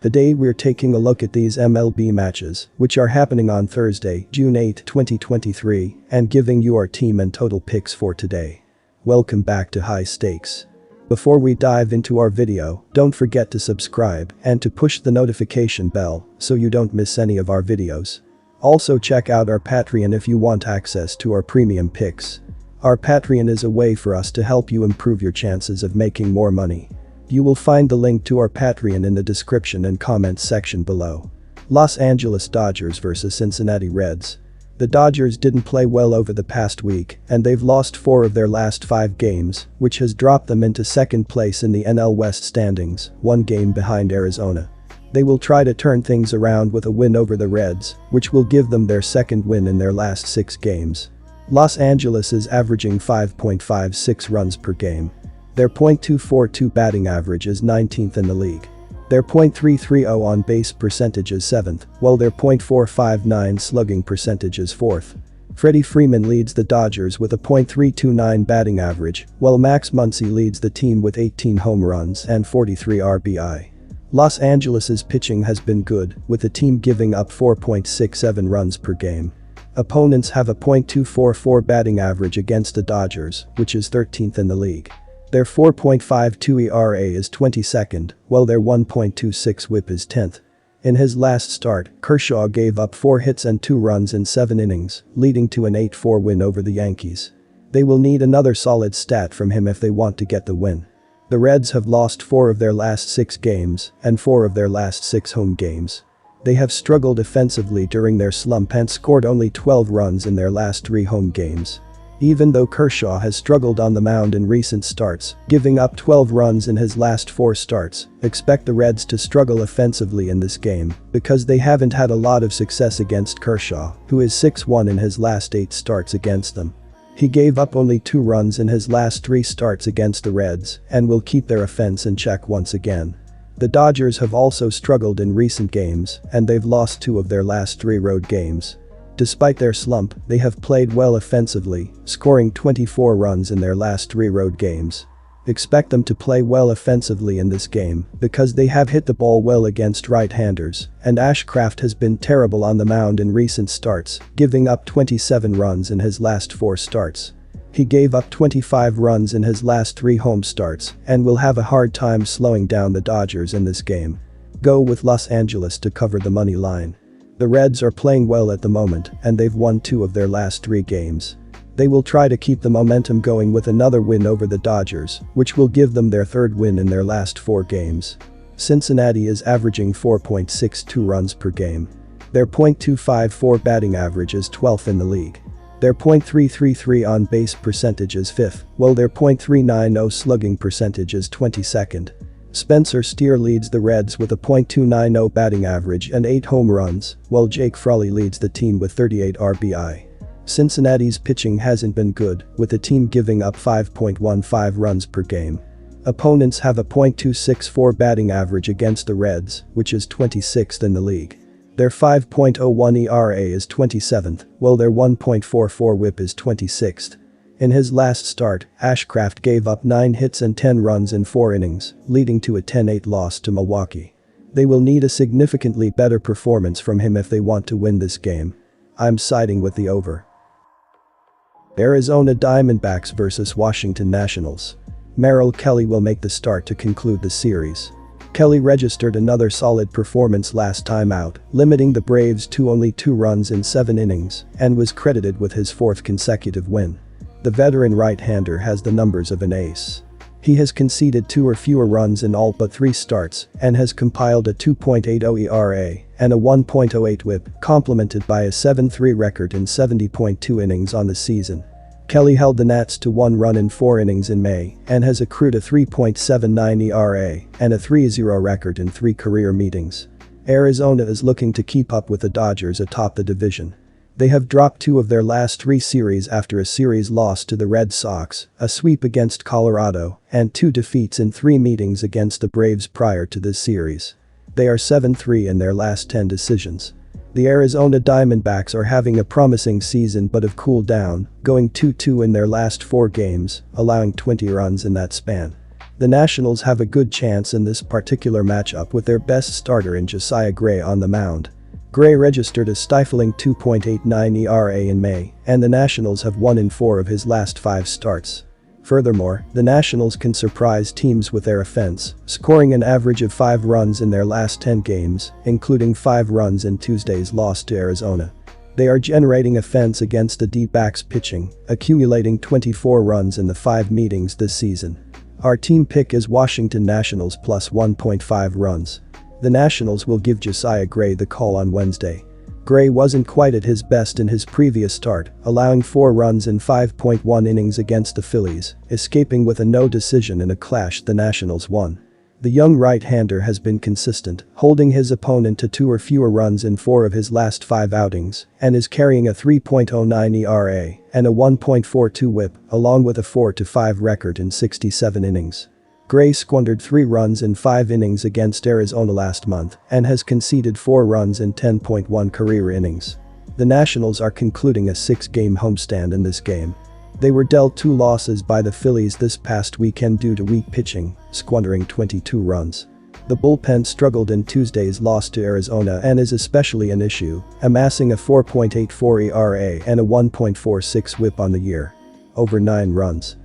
Today we're taking a look at these MLB matches, which are happening on Thursday, June 8, 2023, and giving you our team and total picks for today. Welcome back to High Stakes. Before we dive into our video, don't forget to subscribe and to push the notification bell so you don't miss any of our videos. Also check out our Patreon if you want access to our premium picks. Our Patreon is a way for us to help you improve your chances of making more money. You will find the link to our Patreon in the description and comments section below. Los Angeles Dodgers vs Cincinnati Reds. The Dodgers didn't play well over the past week, and they've lost 4 of their last 5 games, which has dropped them into second place in the NL West standings, 1 game behind Arizona. They will try to turn things around with a win over the Reds, which will give them their second win in their last 6 games. Los Angeles is averaging 5.56 runs per game. Their .242 batting average is 19th in the league. Their .330 on-base percentage is 7th, while their .459 slugging percentage is 4th. Freddie Freeman leads the Dodgers with a .329 batting average, while Max Muncy leads the team with 18 home runs and 43 RBI. Los Angeles' pitching has been good, with the team giving up 4.67 runs per game. Opponents have a .244 batting average against the Dodgers, which is 13th in the league. Their 4.52 ERA is 22nd, while their 1.26 whip is 10th. In his last start, Kershaw gave up 4 hits and 2 runs in 7 innings, leading to an 8-4 win over the Yankees. They will need another solid stat from him if they want to get the win. The Reds have lost 4 of their last 6 games and 4 of their last 6 home games. They have struggled offensively during their slump and scored only 12 runs in their last 3 home games. Even though Kershaw has struggled on the mound in recent starts, giving up 12 runs in his last 4 starts, expect the Reds to struggle offensively in this game because they haven't had a lot of success against Kershaw, who is 6-1 in his last 8 starts against them. He gave up only 2 runs in his last 3 starts against the Reds and will keep their offense in check once again. The Dodgers have also struggled in recent games, and they've lost 2 of their last 3 road games. Despite their slump, they have played well offensively, scoring 24 runs in their last 3 road games. Expect them to play well offensively in this game because they have hit the ball well against right-handers, and Ashcraft has been terrible on the mound in recent starts, giving up 27 runs in his last 4 starts. He gave up 25 runs in his last 3 home starts and will have a hard time slowing down the Dodgers in this game. Go with Los Angeles to cover the money line. The Reds are playing well at the moment, and they've won 2 of their last 3 games. They will try to keep the momentum going with another win over the Dodgers, which will give them their 3rd win in their last 4 games. Cincinnati is averaging 4.62 runs per game. Their .254 batting average is 12th in the league. Their .333 on-base percentage is 5th, while their .390 slugging percentage is 22nd. Spencer Steer leads the Reds with a .290 batting average and 8 home runs, while Jake Fraley leads the team with 38 RBI. Cincinnati's pitching hasn't been good, with the team giving up 5.15 runs per game. Opponents have a .264 batting average against the Reds, which is 26th in the league. Their 5.01 ERA is 27th, while their 1.44 whip is 26th. In his last start, Ashcraft gave up 9 hits and 10 runs in 4 innings, leading to a 10-8 loss to Milwaukee. They will need a significantly better performance from him if they want to win this game. I'm siding with the over. Arizona Diamondbacks vs Washington Nationals. Merrill Kelly will make the start to conclude the series. Kelly registered another solid performance last time out, limiting the Braves to only 2 runs in 7 innings, and was credited with his 4th consecutive win. The veteran right-hander has the numbers of an ace. He has conceded 2 or fewer runs in all but 3 starts and has compiled a 2.80 ERA and a 1.08 whip, complemented by a 7-3 record in 70.2 innings on the season. Kelly held the Nats to 1 run in 4 innings in May and has accrued a 3.79 ERA and a 3.0 record in 3 career meetings. Arizona is looking to keep up with the Dodgers atop the division. They have dropped 2 of their last 3 series after a series loss to the Red Sox, a sweep against Colorado, and 2 defeats in 3 meetings against the Braves prior to this series. They are 7-3 in their last 10 decisions. The Arizona Diamondbacks are having a promising season but have cooled down, going 2-2 in their last 4 games, allowing 20 runs in that span. The Nationals have a good chance in this particular matchup with their best starter in Josiah Gray on the mound. Gray registered a stifling 2.89 ERA in May, and the Nationals have won in 4 of his last 5 starts. Furthermore, the Nationals can surprise teams with their offense, scoring an average of 5 runs in their last 10 games, including 5 runs in Tuesday's loss to Arizona. They are generating offense against the D-backs pitching, accumulating 24 runs in the 5 meetings this season. Our team pick is Washington Nationals plus 1.5 runs. The Nationals will give Josiah Gray the call on Wednesday. Gray wasn't quite at his best in his previous start, allowing 4 runs in 5.1 innings against the Phillies, escaping with a no decision in a clash the Nationals won. The young right-hander has been consistent, holding his opponent to 2 or fewer runs in 4 of his last 5 outings, and is carrying a 3.09 ERA and a 1.42 WHIP, along with a 4-5 record in 67 innings. Gray squandered 3 runs in 5 innings against Arizona last month and has conceded 4 runs in 10.1 career innings. The Nationals are concluding a 6-game homestand in this game. They were dealt 2 losses by the Phillies this past weekend due to weak pitching, squandering 22 runs. The bullpen struggled in Tuesday's loss to Arizona and is especially an issue, amassing a 4.84 ERA and a 1.46 WHIP on the year. Over 9 runs.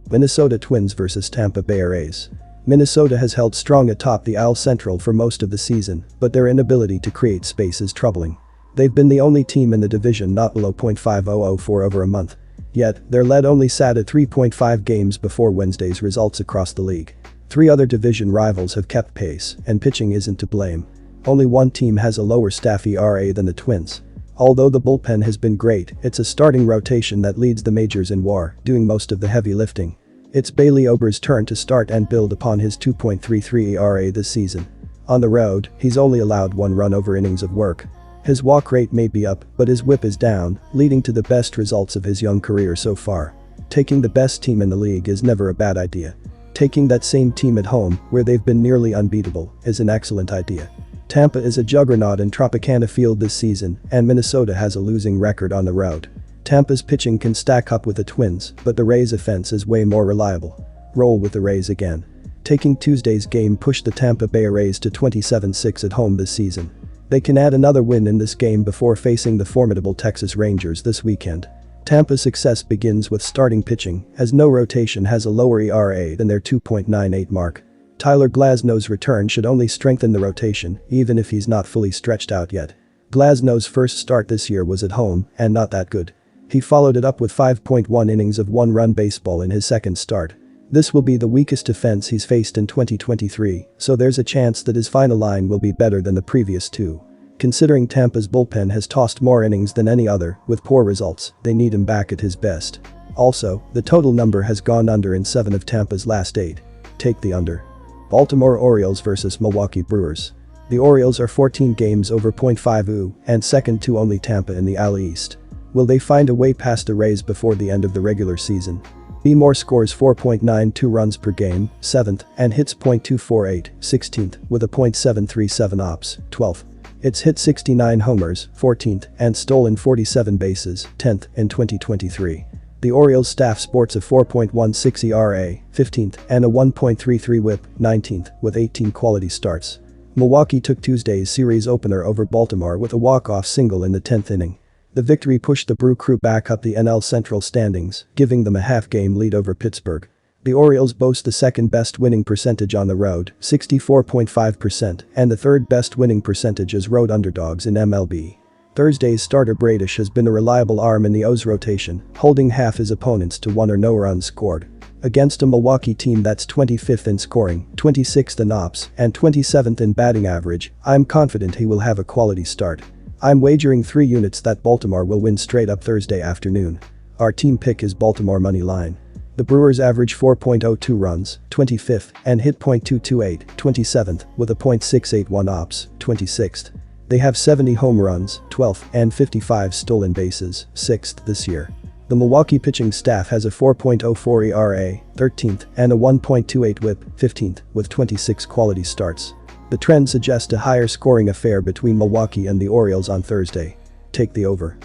Minnesota Twins vs Tampa Bay Rays. Minnesota has held strong atop the AL Central for most of the season, but their inability to create space is troubling. They've been the only team in the division not below .500 for over a month. Yet, their lead only sat at 3.5 games before Wednesday's results across the league. 3 other division rivals have kept pace, and pitching isn't to blame. Only one team has a lower staff ERA than the Twins. Although the bullpen has been great, it's a starting rotation that leads the majors in WAR, doing most of the heavy lifting. It's Bailey Ober's turn to start and build upon his 2.33 ERA this season. On the road, he's only allowed 1 run over innings of work. His walk rate may be up, but his WHIP is down, leading to the best results of his young career so far. Taking the best team in the league is never a bad idea. Taking that same team at home, where they've been nearly unbeatable, is an excellent idea. Tampa is a juggernaut in Tropicana Field this season, and Minnesota has a losing record on the road. Tampa's pitching can stack up with the Twins, but the Rays' offense is way more reliable. Roll with the Rays again. Taking Tuesday's game pushed the Tampa Bay Rays to 27-6 at home this season. They can add another win in this game before facing the formidable Texas Rangers this weekend. Tampa's success begins with starting pitching, as no rotation has a lower ERA than their 2.98 mark. Tyler Glasnow's return should only strengthen the rotation, even if he's not fully stretched out yet. Glasnow's first start this year was at home, and not that good. He followed it up with 5.1 innings of 1-run baseball in his second start. This will be the weakest offense he's faced in 2023, so there's a chance that his final line will be better than the previous 2. Considering Tampa's bullpen has tossed more innings than any other, with poor results, they need him back at his best. Also, the total number has gone under in 7 of Tampa's last 8. Take the under. Baltimore Orioles vs Milwaukee Brewers. The Orioles are 14 games over .50 and second to only Tampa in the AL East. Will they find a way past the Rays before the end of the regular season? B-Moore scores 4.92 runs per game, 7th, and hits .248, 16th, with a .737 ops, 12th. It's hit 69 homers, 14th, and stolen 47 bases, 10th, in 2023. The Orioles staff sports a 4.16 ERA, 15th, and a 1.33 WHIP, 19th, with 18 quality starts. Milwaukee took Tuesday's series opener over Baltimore with a walk-off single in the 10th inning. The victory pushed the Brew Crew back up the NL Central standings, giving them a half-game lead over Pittsburgh. The Orioles boast the second-best winning percentage on the road, 64.5%, and the third-best winning percentage as road underdogs in MLB. Thursday's starter Bradish has been a reliable arm in the O's rotation, holding half his opponents to 1 or no runs scored. Against a Milwaukee team that's 25th in scoring, 26th in ops, and 27th in batting average, I'm confident he will have a quality start. I'm wagering 3 units that Baltimore will win straight up Thursday afternoon. Our team pick is Baltimore money line. The Brewers average 4.02 runs, 25th, and hit .228, 27th, with a .681 ops, 26th. They have 70 home runs, 12th, and 55 stolen bases, 6th this year. The Milwaukee pitching staff has a 4.04 ERA, 13th, and a 1.28 WHIP, 15th, with 26 quality starts. The trend suggests a higher scoring affair between Milwaukee and the Orioles on Thursday. Take the over.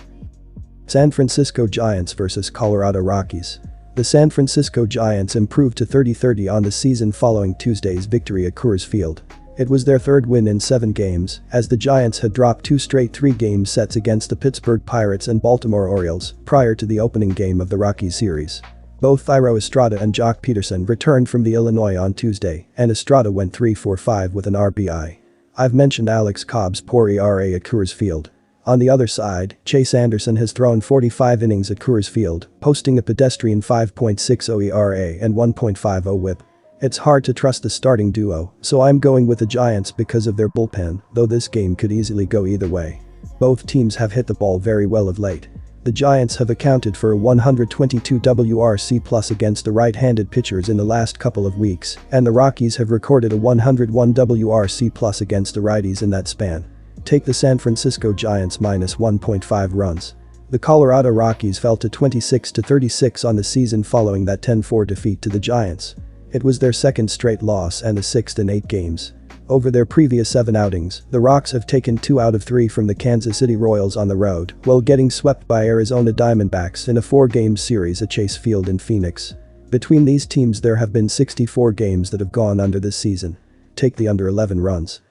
San Francisco Giants vs Colorado Rockies. The San Francisco Giants improved to 30-30 on the season following Tuesday's victory at Coors Field. It was their third win in 7 games, as the Giants had dropped 2 straight 3-game sets against the Pittsburgh Pirates and Baltimore Orioles prior to the opening game of the Rockies series. Both Thairo Estrada and Jock Peterson returned from the Illinois on Tuesday, and Estrada went 3 for 5 with an RBI. I've mentioned Alex Cobb's poor ERA at Coors Field. On the other side, Chase Anderson has thrown 45 innings at Coors Field, posting a pedestrian 5.60 ERA and 1.50 WHIP. It's hard to trust the starting duo, so I'm going with the Giants because of their bullpen, though this game could easily go either way. Both teams have hit the ball very well of late. The Giants have accounted for a 122 WRC+ against the right-handed pitchers in the last couple of weeks, and the Rockies have recorded a 101 WRC+ against the righties in that span. Take the San Francisco Giants minus 1.5 runs. The Colorado Rockies fell to 26-36 on the season following that 10-4 defeat to the Giants. It was their second straight loss and the 6th in 8 games. Over their previous 7 outings, the Rocks have taken 2 out of 3 from the Kansas City Royals on the road, while getting swept by Arizona Diamondbacks in a 4-game series at Chase Field in Phoenix. Between these teams there have been 64 games that have gone under this season. Take the under 11 runs.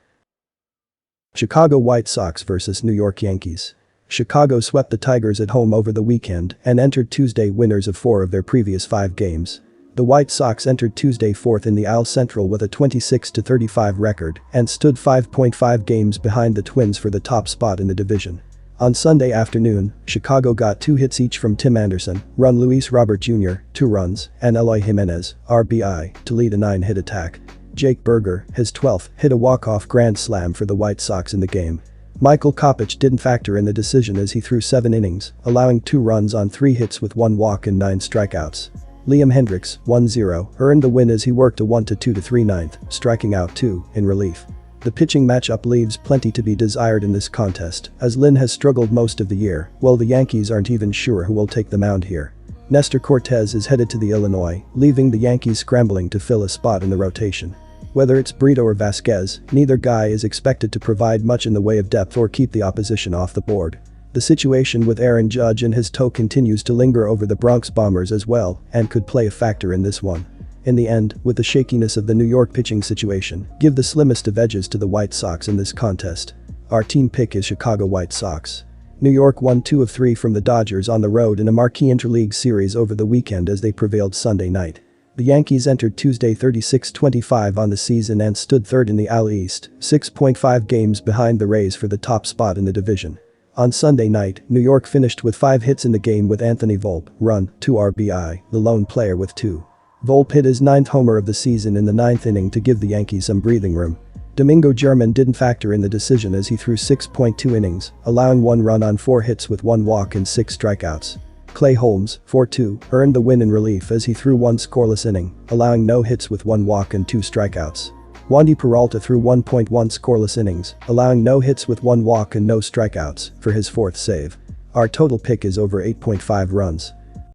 Chicago White Sox vs New York Yankees. Chicago swept the Tigers at home over the weekend and entered Tuesday winners of 4 of their previous 5 games. The White Sox entered Tuesday 4th in the AL Central with a 26-35 record and stood 5.5 games behind the Twins for the top spot in the division. On Sunday afternoon, Chicago got 2 hits each from Tim Anderson, run Luis Robert Jr., 2 runs, and Eloy Jimenez, RBI, to lead a 9-hit attack. Jake Berger, his 12th, hit a walk-off grand slam for the White Sox in the game. Michael Kopech didn't factor in the decision as he threw 7 innings, allowing 2 runs on 3 hits with 1 walk and 9 strikeouts. Liam Hendriks, 1-0, earned the win as he worked a 1-2-3 ninth, striking out 2 in relief. The pitching matchup leaves plenty to be desired in this contest, as Lynn has struggled most of the year, while the Yankees aren't even sure who will take the mound here. Nestor Cortes is headed to the Illinois, leaving the Yankees scrambling to fill a spot in the rotation. Whether it's Brito or Vasquez, neither guy is expected to provide much in the way of depth or keep the opposition off the board. The situation with Aaron Judge and his toe continues to linger over the Bronx Bombers as well and could play a factor in this one. In the end, with the shakiness of the New York pitching situation, give the slimmest of edges to the White Sox in this contest. Our team pick is Chicago White Sox. New York won 2 of 3 from the Dodgers on the road in a marquee interleague series over the weekend as they prevailed Sunday night. The Yankees entered Tuesday 36-25 on the season and stood 3rd in the AL East, 6.5 games behind the Rays for the top spot in the division. On Sunday night, New York finished with 5 hits in the game with Anthony Volpe, run, 2 RBI, the lone player with 2. Volpe hit his 9th homer of the season in the 9th inning to give the Yankees some breathing room. Domingo German didn't factor in the decision as he threw 6.2 innings, allowing 1 run on 4 hits with 1 walk and 6 strikeouts. Clay Holmes, 4-2, earned the win in relief as he threw 1 scoreless inning, allowing no hits with 1 walk and 2 strikeouts. Wandy Peralta threw 1.1 scoreless innings, allowing no hits with 1 walk and no strikeouts, for his 4th save. Our total pick is over 8.5 runs.